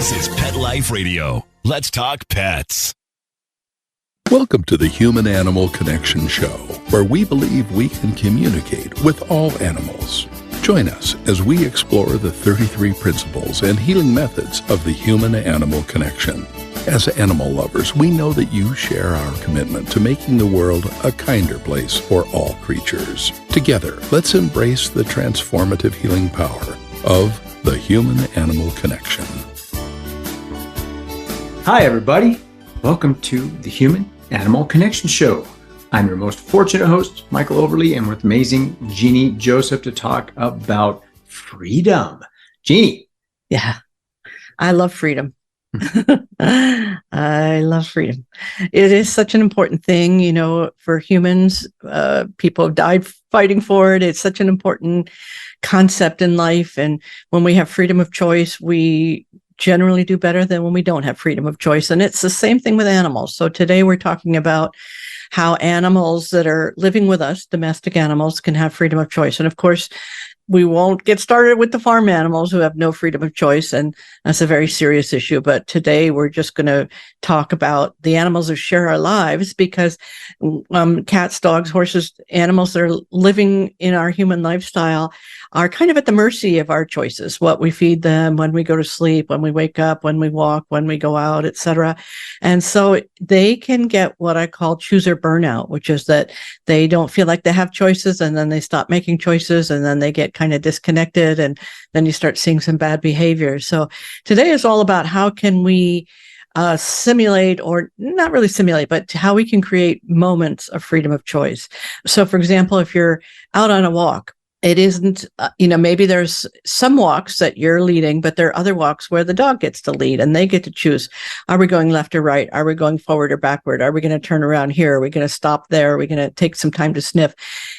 This is Pet Life Radio. Let's talk pets. Welcome to the Human Animal Connection Show, where we believe we can communicate with all animals. Join us as we explore the 33 principles and healing methods of the human animal connection. As animal lovers, we know that you share our commitment to making the world a kinder place for all creatures. Together, let's embrace the transformative healing power of the human animal connection. Hi, everybody. Welcome to the Human Animal Connection Show. I'm your most fortunate host, Michael Overly, and with amazing Jeannie Joseph to talk about freedom. Jeannie. Yeah, I love freedom. I love freedom. It is such an important thing, you know, for humans. People have died fighting for it. It's such an important concept in life. And when we have freedom of choice, we generally do better than when we don't have freedom of choice. And it's the same thing with animals. So today we're talking about how animals that are living with us, domestic animals, can have freedom of choice. And of course, we won't get started with the farm animals who have no freedom of choice, and that's a very serious issue. But today we're just going to talk about the animals who share our lives, because cats, dogs, horses, animals that are living in our human lifestyle are kind of at the mercy of our choices, what we feed them, when we go to sleep, when we wake up, when we walk, when we go out, etc. And so they can get what I call chooser burnout, which is that they don't feel like they have choices, and then they stop making choices, and then they get kind of disconnected, and then you start seeing some bad behavior. So today is all about how can we simulate, or not really simulate, but how we can create moments of freedom of choice. So for example, if you're out on a walk, it isn't, maybe there's some walks that you're leading, but there are other walks where the dog gets to lead and they get to choose. Are we going left or right? Are we going forward or backward? Are we going to turn around here? Are we going to stop there? Are we going to take some time to sniff?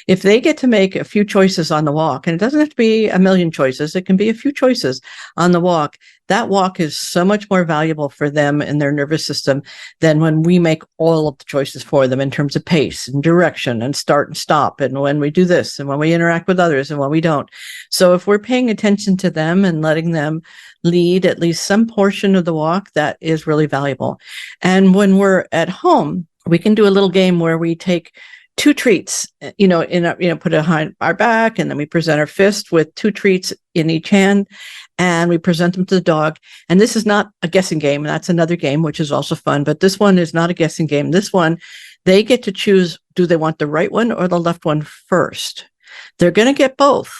If they get to make a few choices on the walk, and it doesn't have to be a million choices, it can be a few choices on the walk, that walk is so much more valuable for them and their nervous system than when we make all of the choices for them in terms of pace and direction and start and stop, and when we do this and when we interact with others and when we don't. So if we're paying attention to them and letting them lead at least some portion of the walk, that is really valuable. And when we're at home, we can do a little game where we take two treats, put it behind our back, and then we present our fist with two treats in each hand, and we present them to the dog. And this is not a guessing game. That's another game, which is also fun, but this one is not a guessing game. This one, they get to choose, do they want the right one or the left one first? They're going to get both,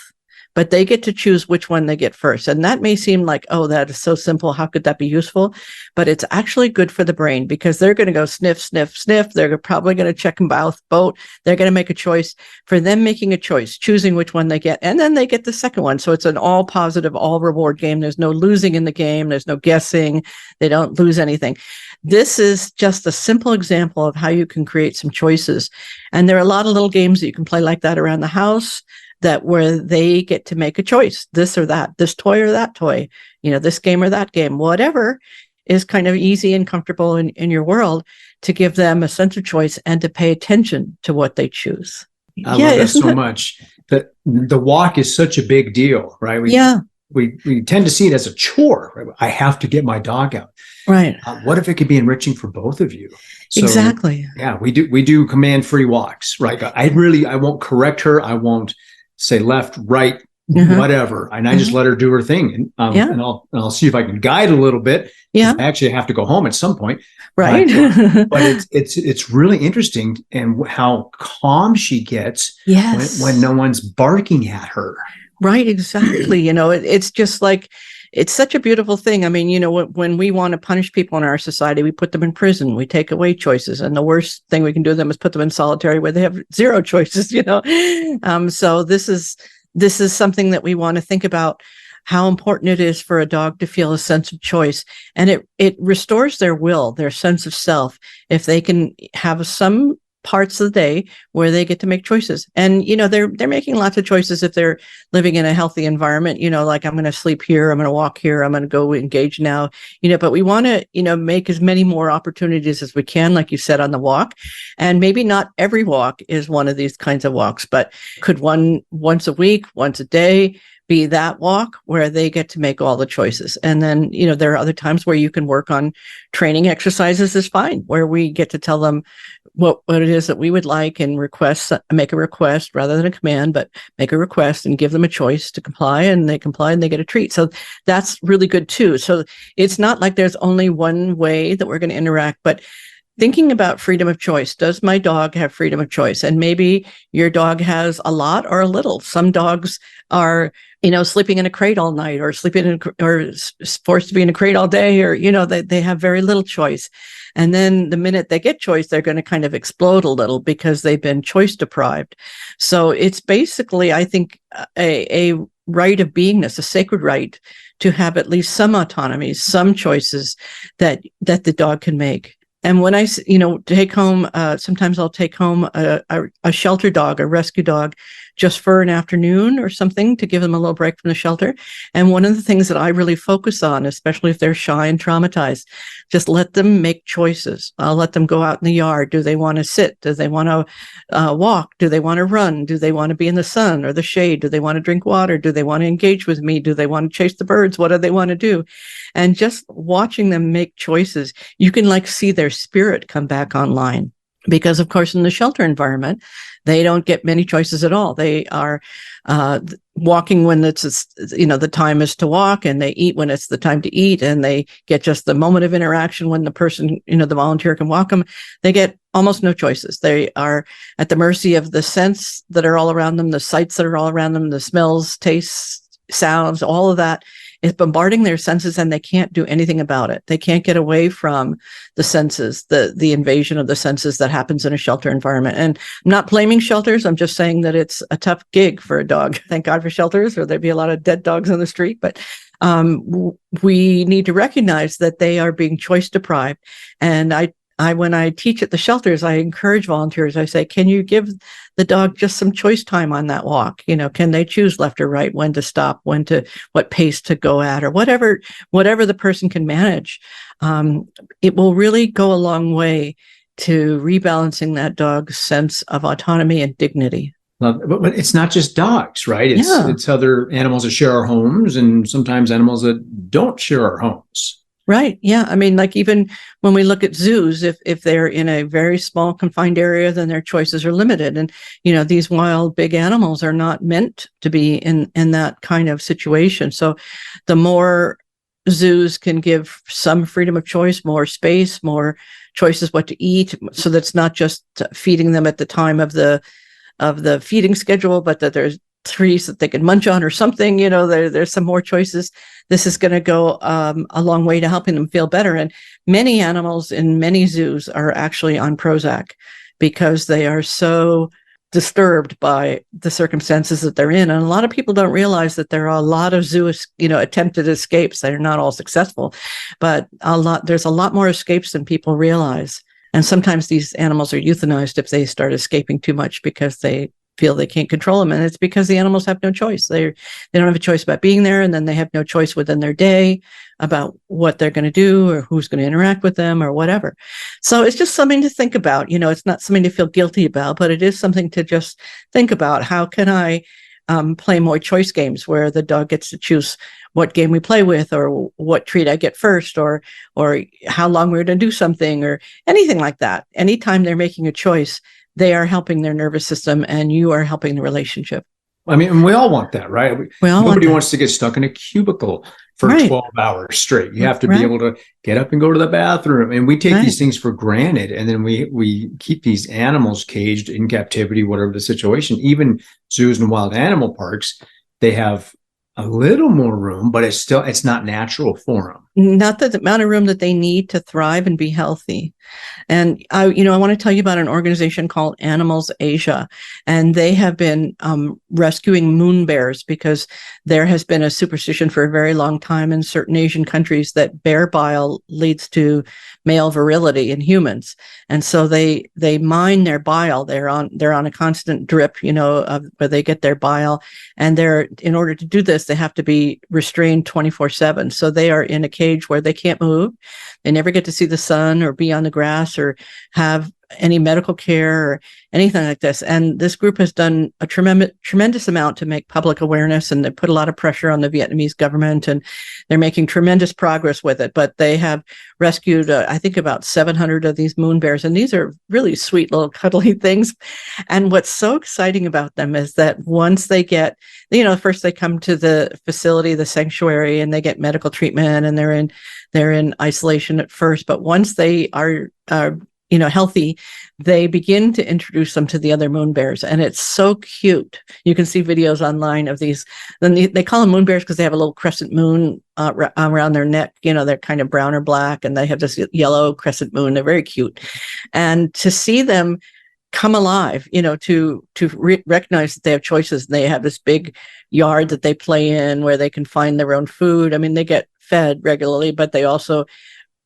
but they get to choose which one they get first. And that may seem like, oh, that is so simple. How could that be useful? But it's actually good for the brain, because they're going to go sniff, sniff, sniff. They're probably going to check them both. They're going to make a choice. For them making a choice, choosing which one they get, and then they get the second one. So it's an all positive, all reward game. There's no losing in the game. There's no guessing. They don't lose anything. This is just a simple example of how you can create some choices. And there are a lot of little games that you can play like that around the house, where they get to make a choice, this or that, this toy or that toy, this game or that game, whatever is kind of easy and comfortable in your world, to give them a sense of choice and to pay attention to what they choose. I love that so much. That the walk is such a big deal, right? We tend to see it as a chore. Right? I have to get my dog out. Right. What if it could be enriching for both of you? So, exactly. Yeah, we do command free walks, right? I won't correct her. I won't say left, right, whatever. And I just let her do her thing. And I'll see if I can guide a little bit. Yeah. I actually have to go home at some point. Right. But it's really interesting, and how calm she gets when no one's barking at her. Right. Exactly. It's just like, it's such a beautiful thing. I mean, when we want to punish people in our society, we put them in prison, we take away choices. And the worst thing we can do to them is put them in solitary, where they have zero choices, So this is something that we want to think about, how important it is for a dog to feel a sense of choice. And it restores their will, their sense of self, if they can have some parts of the day where they get to make choices. And, they're making lots of choices if they're living in a healthy environment, like, I'm going to sleep here, I'm going to walk here, I'm going to go engage now, but we want to, make as many more opportunities as we can, like you said, on the walk. And maybe not every walk is one of these kinds of walks, but could once a week, once a day, be that walk where they get to make all the choices. And then, there are other times where you can work on training exercises is fine, where we get to tell them what it is that we would like and make a request rather than a command, but make a request and give them a choice to comply, and they comply and they get a treat. So that's really good too. So it's not like there's only one way that we're going to interact, but thinking about freedom of choice. Does my dog have freedom of choice? And maybe your dog has a lot or a little. Some dogs are, sleeping in a crate all night, or or forced to be in a crate all day, or, they have very little choice. And then the minute they get choice, they're going to kind of explode a little because they've been choice deprived. So it's basically, I think, a right of beingness, a sacred right to have at least some autonomy, some choices that the dog can make. And when I, take home, sometimes I'll take home a shelter dog, a rescue dog, just for an afternoon or something to give them a little break from the shelter. And one of the things that I really focus on, especially if they're shy and traumatized, just let them make choices. I'll let them go out in the yard. Do they want to sit? Do they want to walk? Do they want to run? Do they want to be in the sun or the shade? Do they want to drink water? Do they want to engage with me? Do they want to chase the birds? What do they want to do? And just watching them make choices, you can see their spirit come back online. Because, of course, in the shelter environment, they don't get many choices at all. They are walking when it's, the time is to walk, and they eat when it's the time to eat, and they get just the moment of interaction when the person, the volunteer can walk them. They get almost no choices. They are at the mercy of the scents that are all around them, the sights that are all around them, the smells, tastes, sounds, all of that is bombarding their senses, and they can't do anything about it. They can't get away from the senses, the invasion of the senses that happens in a shelter environment. And I'm not blaming shelters. I'm just saying that it's a tough gig for a dog. Thank God for shelters, or there'd be a lot of dead dogs on the street. But we need to recognize that they are being choice deprived. And when I teach at the shelters, I encourage volunteers. I say, can you give the dog just some choice time on that walk? Can they choose left or right, when to stop, what pace to go at, or whatever the person can manage. It will really go a long way to rebalancing that dog's sense of autonomy and dignity. But it's not just dogs, right? It's other animals that share our homes, and sometimes animals that don't share our homes. Right. Yeah. I mean, even when we look at zoos, if they're in a very small confined area, then their choices are limited. And, these wild big animals are not meant to be in that kind of situation. So the more zoos can give some freedom of choice, more space, more choices what to eat, so that's not just feeding them at the time of the feeding schedule, but that there's trees that they can munch on or something, there's some more choices. This is going to go a long way to helping them feel better. And many animals in many zoos are actually on Prozac because they are so disturbed by the circumstances that they're in. And a lot of people don't realize that there are a lot of zoo, attempted escapes. They're not all successful, but there's a lot more escapes than people realize. And sometimes these animals are euthanized if they start escaping too much because they feel they can't control them. And it's because the animals have no choice. They don't have a choice about being there. And then they have no choice within their day about what they're going to do or who's going to interact with them or whatever. So it's just something to think about. It's not something to feel guilty about, but it is something to just think about. How can I play more choice games where the dog gets to choose what game we play with, or what treat I get first, or how long we're going to do something, or anything like that. Anytime they're making a choice, they are helping their nervous system, and you are helping the relationship. I mean, we all want that, right? Nobody wants to get stuck in a cubicle for 12 hours straight. You have to be able to get up and go to the bathroom. And we take these things for granted. And then we keep these animals caged in captivity, whatever the situation. Even zoos and wild animal parks, they have a little more room, but it's not natural for them. Not the amount of room that they need to thrive and be healthy. And I want to tell you about an organization called Animals Asia, and they have been rescuing moon bears because there has been a superstition for a very long time in certain Asian countries that bear bile leads to male virility in humans, and so they mine their bile. They're on a constant drip, of where they get their bile, and in order to do this, they have to be restrained 24/7. So they are in a cage where they can't move. They never get to see the sun or be on the grass or have any medical care or anything like this. And this group has done a tremendous amount to make public awareness, and they put a lot of pressure on the Vietnamese government, and they're making tremendous progress with it. But they have rescued, I think, about 700 of these moon bears, and these are really sweet little cuddly things. And what's so exciting about them is that once they get, first they come to the facility, the sanctuary, and they get medical treatment, and they're in isolation at first. But once they are healthy, they begin to introduce them to the other moon bears, and it's so cute. You can see videos online of these. Then they call them moon bears because they have a little crescent moon around their neck. They're kind of brown or black, and they have this yellow crescent moon. They're very cute, and to see them come alive, to recognize that they have choices. They have this big yard that they play in where they can find their own food. I mean, they get fed regularly, but they also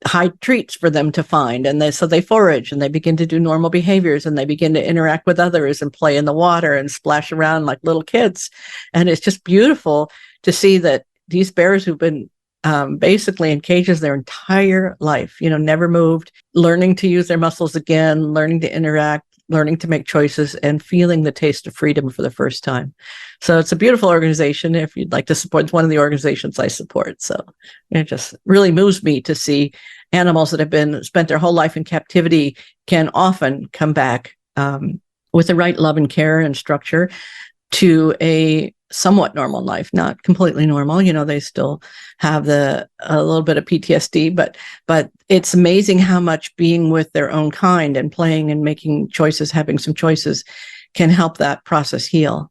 hide treats for them to find. And so they forage, and they begin to do normal behaviors, and they begin to interact with others and play in the water and splash around like little kids. And it's just beautiful to see that these bears who've been basically in cages their entire life, never moved, learning to use their muscles again, learning to interact, learning to make choices, and feeling the taste of freedom for the first time. So it's a beautiful organization. If you'd like to support, it's one of the organizations I support. So it just really moves me to see animals that have spent their whole life in captivity can often come back with the right love and care and structure to a somewhat normal life, not completely normal. They still have a little bit of PTSD, but it's amazing how much being with their own kind and playing and making choices, having some choices, can help that process heal.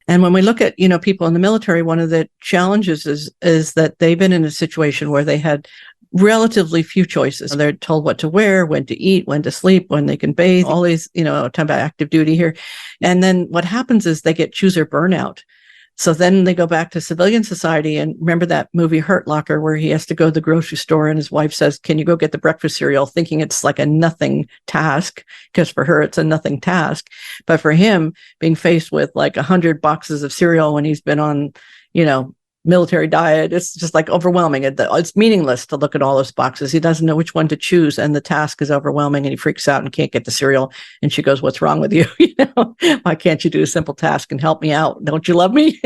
And when we look at, people in the military, one of the challenges is that they've been in a situation where they had relatively few choices. They're told what to wear, when to eat, when to sleep, when they can bathe, all these, talking about active duty here. And then what happens is they get chooser burnout. So then they go back to civilian society, and remember that movie Hurt Locker, where he has to go to the grocery store and his wife says, "Can you go get the breakfast cereal?" thinking it's like a nothing task, because for her it's a nothing task. But for him, being faced with like 100 boxes of cereal when he's been on, military diet, it's just like overwhelming. It's meaningless to look at all those boxes. He doesn't know which one to choose, and the task is overwhelming, and he freaks out and can't get the cereal. And she goes, "What's wrong with you? Why can't you do a simple task and help me out? Don't you love me?"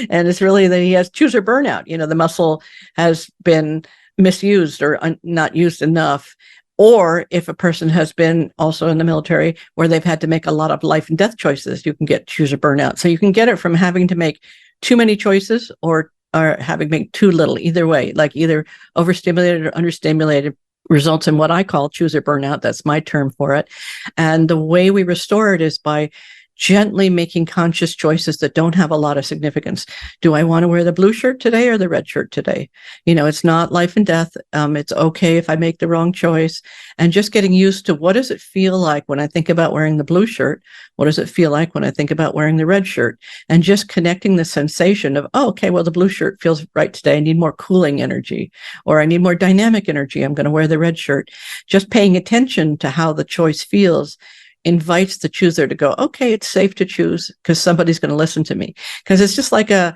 And it's really that he has chooser burnout. The muscle has been misused or not used enough. Or if a person has been also in the military where they've had to make a lot of life and death choices, you can get chooser burnout. So you can get it from having to make too many choices or having to make too little. Either way, like either overstimulated or understimulated, results in what I call chooser burnout. That's my term for it. And the way we restore it is by gently making conscious choices that don't have a lot of significance. Do I want to wear the blue shirt today or the red shirt today? It's not life and death. It's okay if I make the wrong choice. And just getting used to, what does it feel like when I think about wearing the blue shirt? What does it feel like when I think about wearing the red shirt? And just connecting the sensation of, oh, okay, well, the blue shirt feels right today. I need more cooling energy, or I need more dynamic energy. I'm going to wear the red shirt. Just paying attention to how the choice feels invites the chooser to go, okay, it's safe to choose because somebody's going to listen to me. Because it's just like a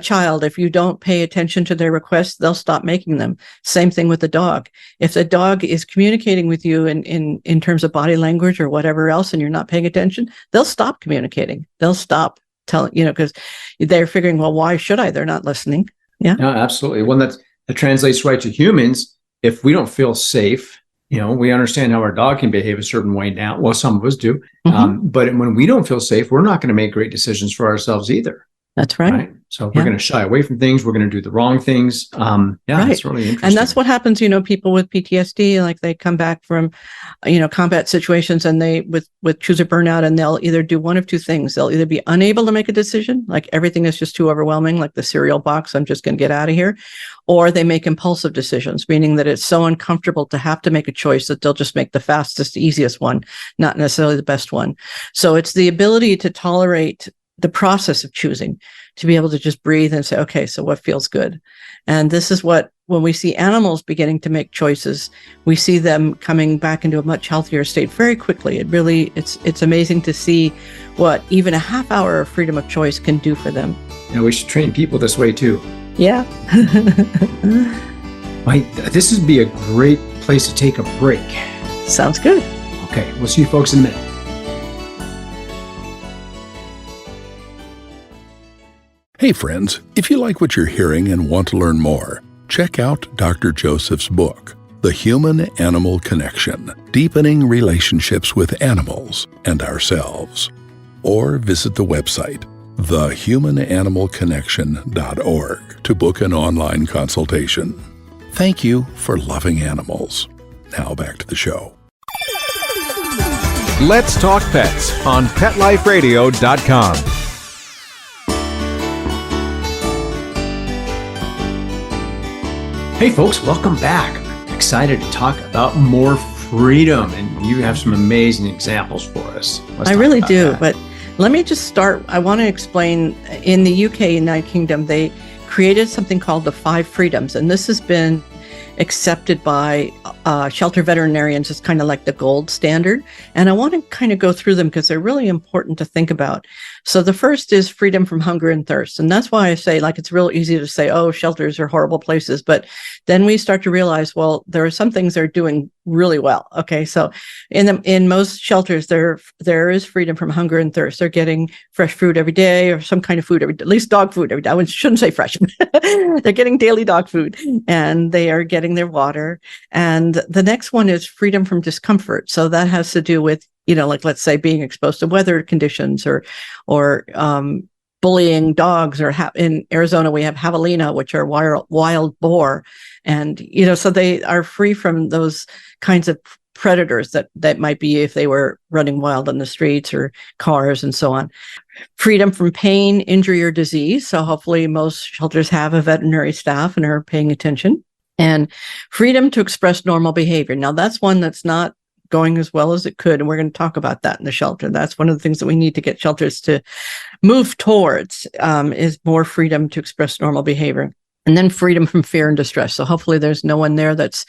child. If you don't pay attention to their requests, they'll stop making them. Same thing with the dog. If the dog is communicating with you in terms of body language or whatever else, and you're not paying attention, they'll stop communicating. They'll stop telling, because they're figuring, well, why should I? They're not listening. Yeah. No, absolutely. Well, that translates right to humans. If we don't feel safe, we understand how our dog can behave a certain way now. Well, some of us do. Mm-hmm. But when we don't feel safe, we're not going to make great decisions for ourselves either. That's right. So we're going to shy away from things. We're going to do the wrong things. It's really interesting. And that's what happens, people with PTSD, like they come back from, combat situations, and they with chooser burnout, and they'll either do one of two things. They'll either be unable to make a decision, like everything is just too overwhelming, like the cereal box, I'm just going to get out of here. Or they make impulsive decisions, meaning that it's so uncomfortable to have to make a choice that they'll just make the fastest, easiest one, not necessarily the best one. So it's the ability to tolerate the process of choosing, to be able to just breathe and say, okay, so what feels good? And this is what, when we see animals beginning to make choices, we see them coming back into a much healthier state very quickly. It's amazing to see what even a half hour of freedom of choice can do for them. We should train people this way too. Yeah. This would be a great place to take a break. Sounds good. Okay, we'll see you folks in a minute. Hey friends, if you like what you're hearing and want to learn more, check out Dr. Joseph's book, The Human-Animal Connection, Deepening Relationships with Animals and Ourselves. Or visit the website, thehumananimalconnection.org, to book an online consultation. Thank you for loving animals. Now back to the show. Let's Talk Pets on PetLifeRadio.com. Hey folks, welcome back. I'm excited to talk about more freedom, and you have some amazing examples for us. I really do, but let me just start. I want to explain, in the UK, United Kingdom, they created something called the 5 freedoms, and this has been accepted by shelter veterinarians as kind of like the gold standard. And I want to kind of go through them because they're really important to think about. So the first is freedom from hunger and thirst. And that's why I say, like, it's real easy to say, oh, shelters are horrible places. But then we start to realize, well, there are some things they're doing really well. Okay. So in most shelters, there is freedom from hunger and thirst. They're getting fresh food every day, or some kind of food every day, at least dog food every day. I shouldn't say fresh. They're getting daily dog food, and they are getting their water. And the next one is freedom from discomfort. So that has to do with, like, let's say, being exposed to weather conditions or bullying dogs, or in Arizona, we have javelina, which are wild boar. And, so they are free from those kinds of predators that might be if they were running wild on the streets or cars and so on. Freedom from pain, injury, or disease. So hopefully most shelters have a veterinary staff and are paying attention. And freedom to express normal behavior. Now, that's one that's not going as well as it could. And we're going to talk about that in the shelter. That's one of the things that we need to get shelters to move towards, is more freedom to express normal behavior. And then freedom from fear and distress. So hopefully there's no one there that's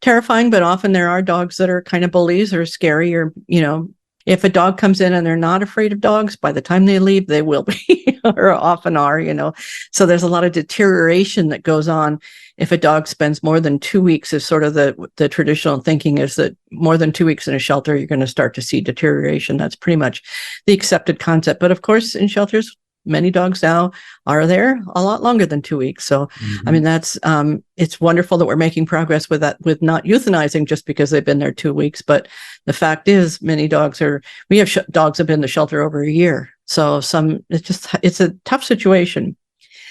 terrifying, but often there are dogs that are kind of bullies or scary, or, if a dog comes in and they're not afraid of dogs, by the time they leave, they will be, or often are, So there's a lot of deterioration that goes on if a dog spends more than 2 weeks. Is sort of the traditional thinking, is that more than 2 weeks in a shelter, you're going to start to see deterioration. That's pretty much the accepted concept. But of course, in shelters, many dogs now are there a lot longer than 2 weeks. So, I mean, that's, it's wonderful that we're making progress with that, with not euthanizing just because they've been there 2 weeks. But the fact is, many dogs we have dogs have been in the shelter over a year. So it's a tough situation.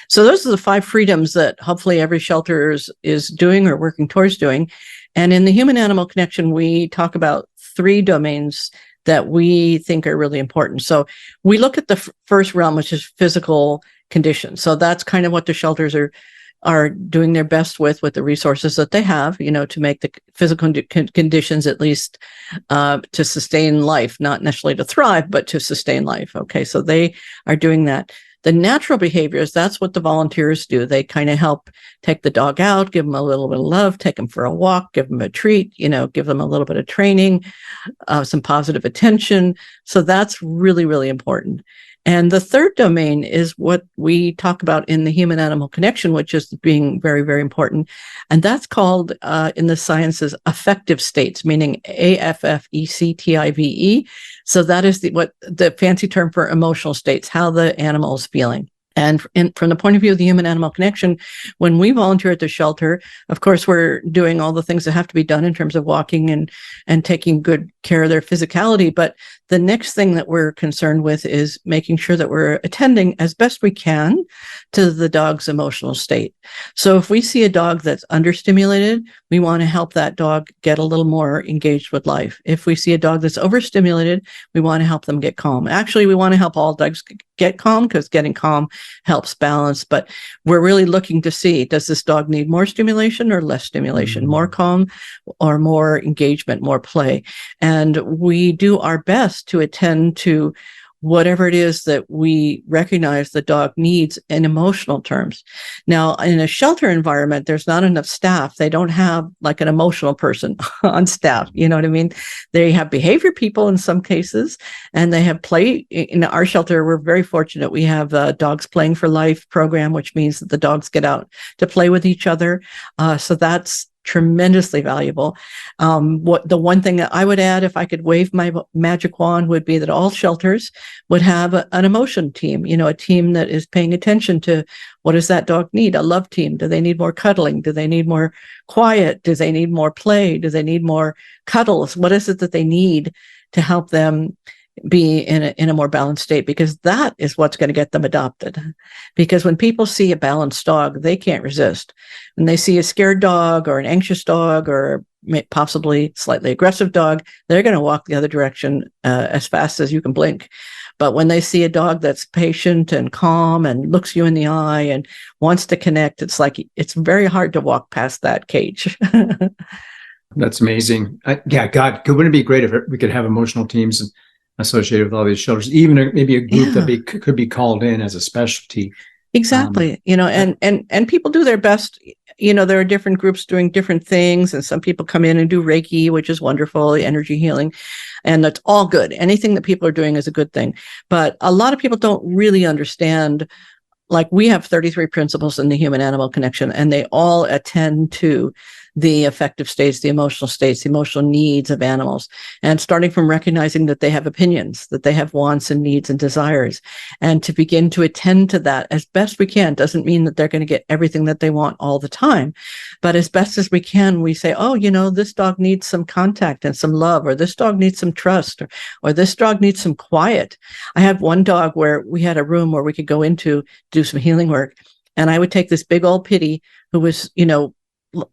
So those are the 5 freedoms that hopefully every shelter is doing or working towards doing. And in the human-animal connection, we talk about 3 domains that we think are really important. So we look at the first realm, which is physical conditions. So that's kind of what the shelters are doing their best with the resources that they have, to make the physical conditions, at least to sustain life, not necessarily to thrive, but to sustain life. Okay, so they are doing that. The natural behaviors, that's what the volunteers do. They kind of help take the dog out, give them a little bit of love, take them for a walk, give them a treat, give them a little bit of training, some positive attention. So that's really, really important. And the third domain is what we talk about in the human-animal connection, which is being very, very important. And that's called, in the sciences, affective states, meaning AFFECTIVE. So that is what the fancy term for emotional states, how the animal is feeling. And from the point of view of the human-animal connection, when we volunteer at the shelter, of course, we're doing all the things that have to be done in terms of walking and taking good care of their physicality. But the next thing that we're concerned with is making sure that we're attending as best we can to the dog's emotional state. So if we see a dog that's understimulated, we want to help that dog get a little more engaged with life. If we see a dog that's overstimulated, we want to help them get calm. Actually, we want to help all dogs get calm, because getting calm helps balance. But we're really looking to see, does this dog need more stimulation or less stimulation, more calm or more engagement, more play? And we do our best to attend to whatever it is that we recognize the dog needs in emotional terms. Now, in a shelter environment, there's not enough staff. They don't have like an emotional person on staff. You know what I mean? They have behavior people in some cases, and they have play. In our shelter, we're very fortunate. We have a Dogs Playing for Life program, which means that the dogs get out to play with each other. So that's tremendously valuable. What the one thing that I would add, if I could wave my magic wand, would be that all shelters would have an emotion team, a team that is paying attention to what does that dog need? A love team. Do they need more cuddling? Do they need more quiet? Do they need more play? Do they need more cuddles? What is it that they need to help them be in a more balanced state? Because that is what's going to get them adopted. Because when people see a balanced dog, they can't resist. When they see a scared dog or an anxious dog or possibly slightly aggressive dog, they're going to walk the other direction as fast as you can blink. But when they see a dog that's patient and calm and looks you in the eye and wants to connect, it's very hard to walk past that cage. That's amazing. God, wouldn't it be great if we could have emotional teams associated with all these shelters, even maybe a group that could be called in as a specialty. Exactly. And people do their best. There are different groups doing different things, and some people come in and do Reiki, which is wonderful, energy healing, and that's all good. Anything that people are doing is a good thing. But a lot of people don't really understand, like we have 33 principles in the human animal connection, and they all attend to the affective states, the emotional needs of animals. And starting from recognizing that they have opinions, that they have wants and needs and desires, and to begin to attend to that as best we can. Doesn't mean that they're going to get everything that they want all the time, but as best as we can, we say, oh, this dog needs some contact and some love, or this dog needs some trust, or this dog needs some quiet. I had one dog where we had a room where we could go into do some healing work. And I would take this big old pitty who was,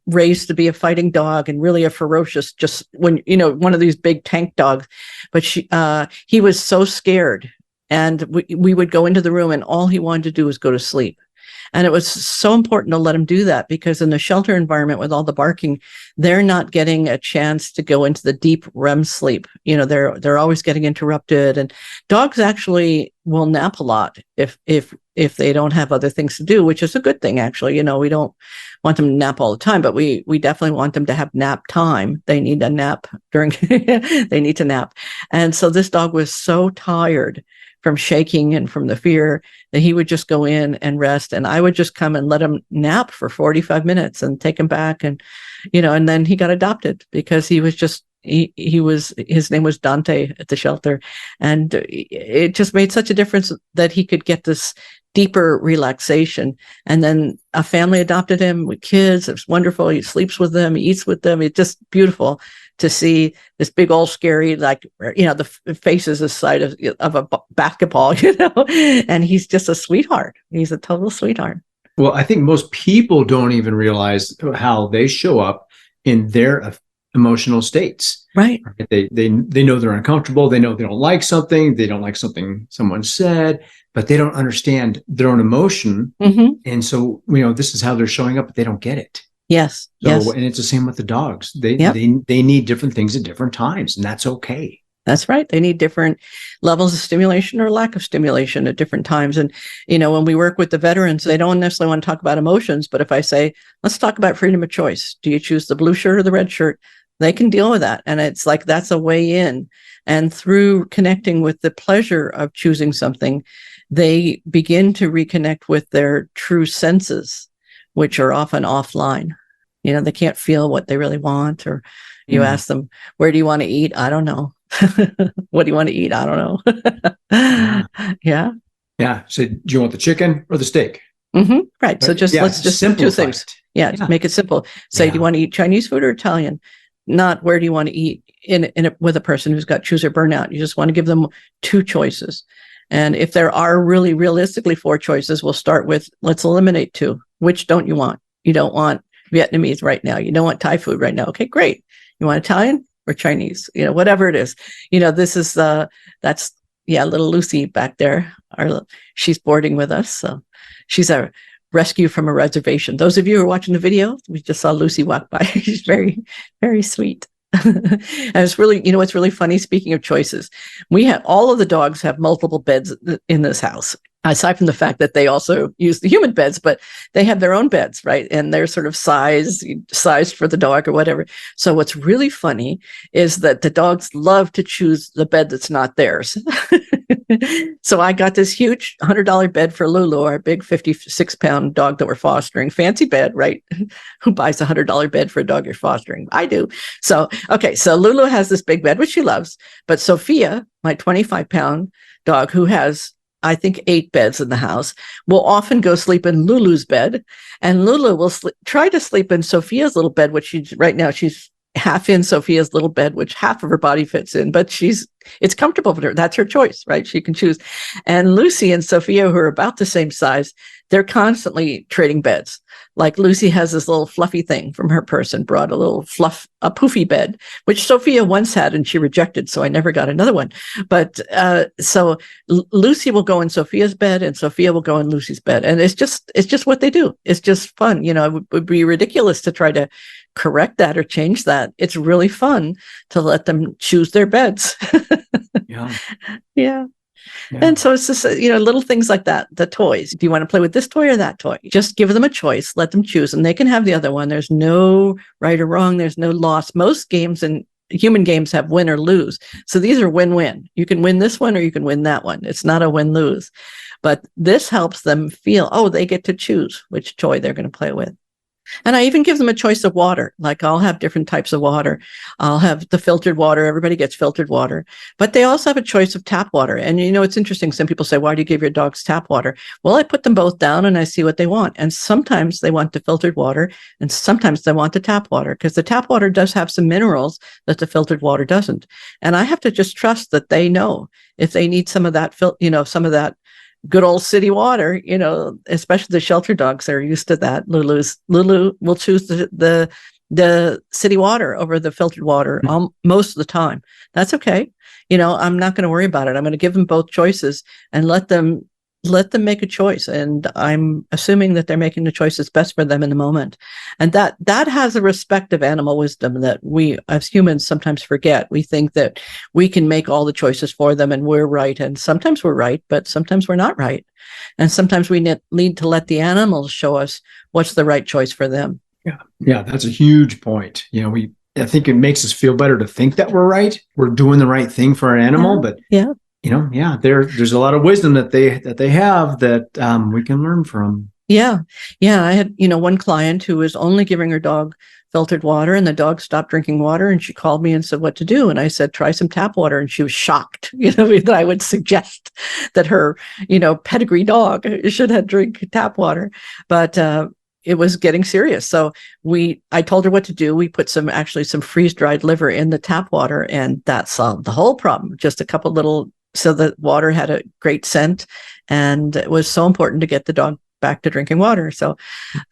raised to be a fighting dog and really a ferocious, just when, one of these big tank dogs, but he was so scared, and we would go into the room and all he wanted to do was go to sleep. And it was so important to let him do that, because in the shelter environment with all the barking, they're not getting a chance to go into the deep REM sleep. They're always getting interrupted, and dogs actually will nap a lot if they don't have other things to do, which is a good thing, actually. We don't want them to nap all the time, but we definitely want them to have nap time. They need a nap they need to nap. And so this dog was so tired from shaking and from the fear that he would just go in and rest. And I would just come and let him nap for 45 minutes and take him back. And, and then he got adopted because he was just, his name was Dante at the shelter. And it just made such a difference that he could get this deeper relaxation. And then a family adopted him with kids. It was wonderful. He sleeps with them, he eats with them. It's just beautiful to see this big old scary, the face is the size of a basketball, and he's just a sweetheart. He's a total sweetheart. Well, I think most people don't even realize how they show up in their emotional states. Right. They know they're uncomfortable. They know they don't like something. They don't like something someone said, but they don't understand their own emotion. Mm-hmm. And so, this is how they're showing up, but they don't get it. Yes. So, yes. And it's the same with the dogs. They need different things at different times, and that's okay. That's right. They need different levels of stimulation or lack of stimulation at different times. And, when we work with the veterans, they don't necessarily want to talk about emotions, but if I say, let's talk about freedom of choice. Do you choose the blue shirt or the red shirt? They can deal with that. And it's like, that's a way in. And through connecting with the pleasure of choosing something, they begin to reconnect with their true senses, which are often offline. They can't feel what they really want, or you ask them, where do you want to eat? I don't know. What do you want to eat? I don't know. Yeah. Yeah. So do you want the chicken or the steak? Mm-hmm. Right. So let's just do two things. Yeah. Make it simple. Say, do you want to eat Chinese food or Italian? Not where do you want to eat with a person who's got choose or burnout. You just want to give them two choices. And if there are really realistically 4 choices, we'll start with, let's eliminate 2. Which don't you want? You don't want Vietnamese right now. You don't want Thai food right now. Okay, great. You want Italian or Chinese? Whatever it is. This is little Lucy back there. She's boarding with us. So she's a rescue from a reservation. Those of you who are watching the video, we just saw Lucy walk by. She's very, very sweet. And it's really, it's really funny. Speaking of choices, all of the dogs have multiple beds in this house. aside from the fact that they also use the human beds, but they have their own beds, right? And they're sort of sized for the dog or whatever. So what's really funny is that the dogs love to choose the bed that's not theirs. So I got this huge $100 bed for Lulu, our big 56-pound dog that we're fostering. Fancy bed, right? Who buys a $100 bed for a dog you're fostering? I do. So, okay. So Lulu has this big bed, which she loves. But Sophia, my 25-pound dog, who has, I think, 8 beds in the house, will often go sleep in Lulu's bed, and Lulu will try to sleep in Sophia's little bed, which right now she's half in Sophia's little bed, which half of her body fits in, but it's comfortable for her. That's her choice, right? She can choose. And Lucy and Sophia, who are about the same size, they're constantly trading beds. Like Lucy has this little fluffy thing from her person, brought a poofy bed, which Sophia once had and she rejected. So I never got another one. But so Lucy will go in Sophia's bed and Sophia will go in Lucy's bed. And it's just what they do. It's just fun. It would be ridiculous to try to correct that or change that. It's really fun to let them choose their beds. Yeah. Yeah. And so it's just, little things like that. The toys. Do you want to play with this toy or that toy? Just give them a choice. Let them choose, and they can have the other one. There's no right or wrong. There's no loss. Most games and human games have win or lose. So these are win-win. You can win this one or you can win that one. It's not a win-lose. But this helps them feel, they get to choose which toy they're going to play with. And I even give them a choice of water. Like I'll have different types of water. I'll have the filtered water. Everybody gets filtered water. But they also have a choice of tap water. And it's interesting. Some people say, why do you give your dogs tap water? Well, I put them both down and I see what they want. And sometimes they want the filtered water and sometimes they want the tap water, because the tap water does have some minerals that the filtered water doesn't. And I have to just trust that they know if they need some of that, some of that good old city water, especially the shelter dogs are used to that. Lulu will choose the city water over the filtered water most of the time. That's okay. I'm not going to worry about it. I'm going to give them both choices and let them make a choice. And I'm assuming that they're making the choice that's best for them in the moment. And that has a respect of animal wisdom that we as humans sometimes forget. We think that we can make all the choices for them and we're right. And sometimes we're right, but sometimes we're not right. And sometimes we need to let the animals show us what's the right choice for them. Yeah, that's a huge point. I think it makes us feel better to think that we're right. We're doing the right thing for our animal, but there's a lot of wisdom that they have that we can learn from. Yeah. I had, one client who was only giving her dog filtered water, and the dog stopped drinking water, and she called me and said, what to do? And I said, try some tap water. And she was shocked, that I would suggest that her, pedigree dog should have drink tap water. But, it was getting serious. So I told her what to do. We put some freeze-dried liver in the tap water, and that solved the whole problem. Just a couple little, so the water had a great scent, and it was so important to get the dog back to drinking water. So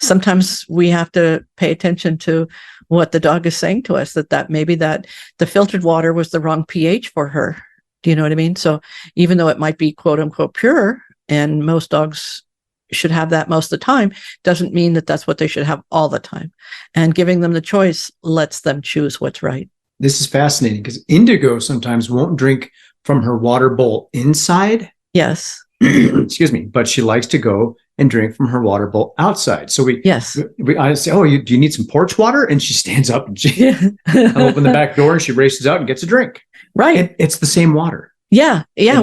sometimes we have to pay attention to what the dog is saying to us, that maybe that the filtered water was the wrong pH for her. Do you know what I mean? So even though it might be quote unquote pure, and most dogs should have that most of the time, doesn't mean that that's what they should have all the time. And giving them the choice lets them choose what's right. This is fascinating because Indigo sometimes won't drink from her water bowl inside. Yes. Excuse me. But she likes to go and drink from her water bowl outside. So I say, do you need some porch water? And she stands up and I open the back door and she races out and gets a drink. Right. And it's the same water. Yeah. Yeah.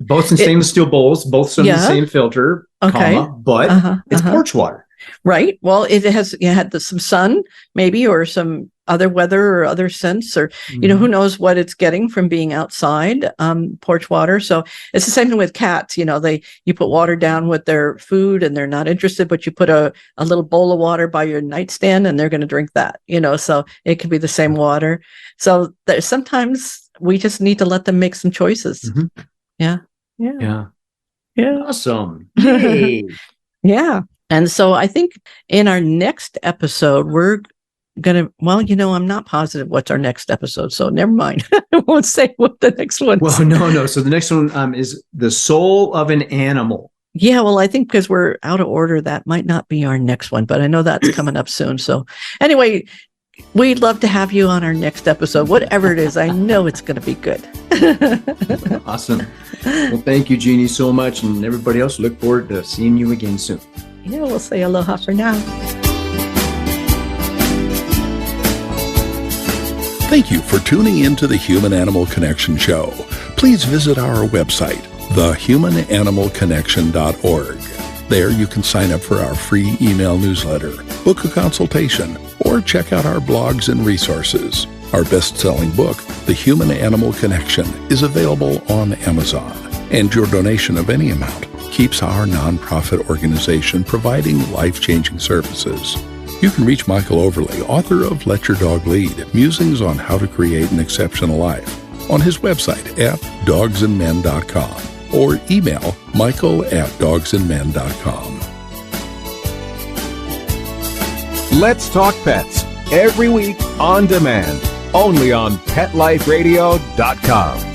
Both in stainless steel bowls, both from the same filter, but it's porch water. Right. Well, it had some sun, maybe, or some other weather or other scents, or, who knows what it's getting from being outside, porch water. So it's the same thing with cats. You put water down with their food and they're not interested, but you put a little bowl of water by your nightstand and they're going to drink that, so it could be the same water. So sometimes we just need to let them make some choices. Mm-hmm. Yeah. Awesome. Yay. Yeah. And so I think in our next episode, we're going to, I'm not positive what's our next episode, so never mind. I won't say what the next one is. Well, no. So the next one is the soul of an animal. Yeah, well, I think because we're out of order, that might not be our next one, but I know that's coming up soon. So anyway, We'd love to have you on our next episode, whatever it is. I know it's going to be good. Awesome. Well, thank you, Jeannie, so much. And everybody else, look forward to seeing you again soon. Yeah, we'll say aloha for now. Thank you for tuning in to the Human Animal Connection Show. Please visit our website, thehumananimalconnection.org. There you can sign up for our free email newsletter, book a consultation, or check out our blogs and resources. Our best-selling book, The Human Animal Connection, is available on Amazon, and your donation of any amount keeps our nonprofit organization providing life-changing services. You can reach Michael Overly, author of Let Your Dog Lead, Musings on How to Create an Exceptional Life, on his website at dogsandmen.com, or email michael@dogsandmen.com. Let's Talk Pets, every week on demand, only on PetLifeRadio.com.